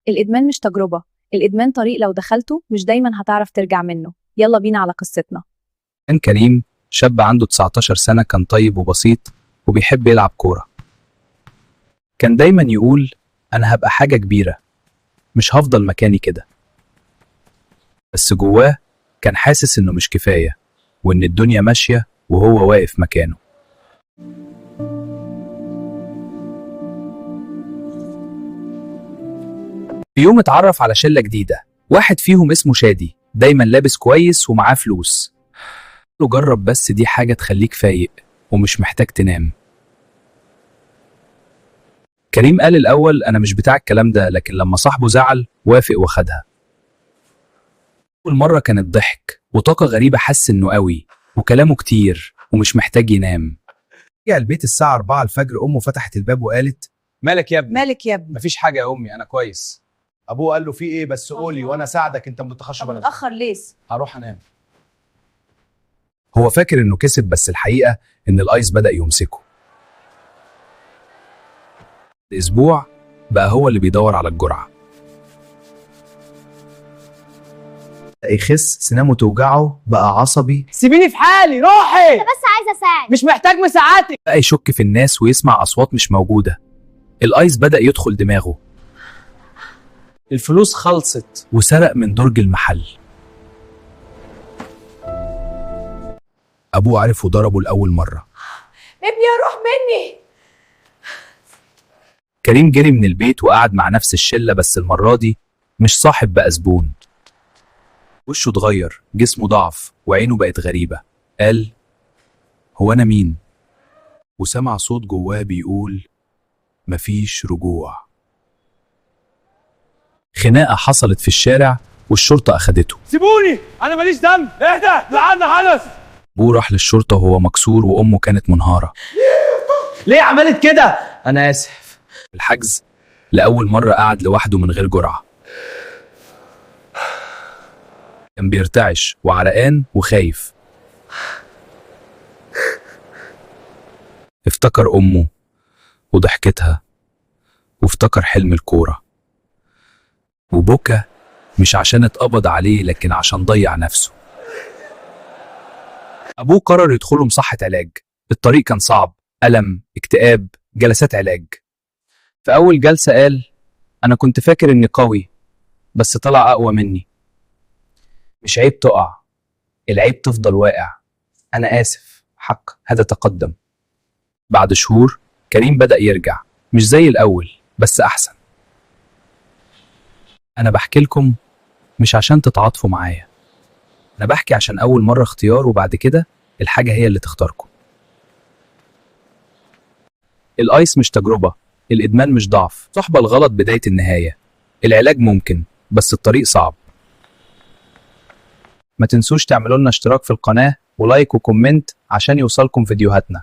الإدمان مش تجربة، الإدمان طريق لو دخلته مش دايما هتعرف ترجع منه. يلا بينا على قصتنا. كان كريم شاب عنده 19 سنة، كان طيب وبسيط وبيحب يلعب كورة. كان دايما يقول أنا هبقى حاجة كبيرة، مش هفضل مكاني كده. بس جواه كان حاسس إنه مش كفاية، وإن الدنيا ماشية وهو واقف مكانه. في يوم اتعرف على شلة جديدة، واحد فيهم اسمه شادي، دايما لابس كويس ومعاه فلوس. قال له جرب بس، دي حاجة تخليك فايق ومش محتاج تنام. كريم قال الأول أنا مش بتاع الكلام ده، لكن لما صاحبه زعل وافق وخدها. أول مرة كانت ضحك وطاقة غريبة، حس إنه قوي وكلامه كتير ومش محتاج ينام. رجع البيت الساعة 4 الفجر، أمه فتحت الباب وقالت مالك يا ابني؟ مالك يا ابني؟ مفيش حاجة يا أمي، أنا كويس. ابوه قال له في ايه بس قولي وانا اساعدك، انت متخش طب بلد. متأخر ليه؟ هروح أنام. هو فاكر إنه كسب، بس الحقيقة إن الآيس بدأ يمسكه. الأسبوع بقى هو اللي بيدور على الجرعة. يخس، سنامه توجعه، بقى عصبي. سيبيني في حالي، روحي. بس عايزه اساعد. مش محتاج مساعدتك. بقى يشك في الناس ويسمع أصوات مش موجودة. الآيس بدأ يدخل دماغه الفلوس خلصت. وسرق من درج المحل. أبوه عرف وضربه لأول مرة. ابني هروح مني. كريم جري من البيت وقعد مع نفس الشلة، بس المرة دي مش صاحب، بقى زبون. وشه اتغير، جسمه ضعف وعينه بقت غريبة. قال هو أنا مين؟ وسمع صوت جواه بيقول مفيش رجوع. خناقة حصلت في الشارع والشرطة أخدته. سيبوني، انا ماليش ذنب. اهدى، لعنا حدث. أبوه راح للشرطة وهو مكسور، وأمه كانت منهارة. ليه عملت كده؟ انا اسف. الحجز لأول مرة قعد لوحده من غير جرعة. كان بيرتعش وعرقان وخايف. افتكر أمه وضحكتها، وافتكر حلم الكورة، وبكى مش عشان اتقبض عليه، لكن عشان ضيع نفسه. أبوه قرر يدخله مصحة علاج. الطريق كان صعب، ألم، اكتئاب، جلسات علاج. في أول جلسة قال أنا كنت فاكر إني قوي، بس طلع أقوى مني. مش عيب تقع، العيب تفضل واقع. أنا آسف، حق، هذا تقدم. بعد شهور كريم بدأ يرجع، مش زي الأول بس أحسن. أنا بحكي لكم مش عشان تتعاطفوا معايا، أنا بحكي عشان أول مرة اختيار، وبعد كده الحاجة هي اللي تختاركم. الآيس مش تجربة، الإدمان مش ضعف، صحبة الغلط بداية النهاية. العلاج ممكن بس الطريق صعب. ما تنسوش تعملوا لنا اشتراك في القناة ولايك وكومنت عشان يوصلكم فيديوهاتنا.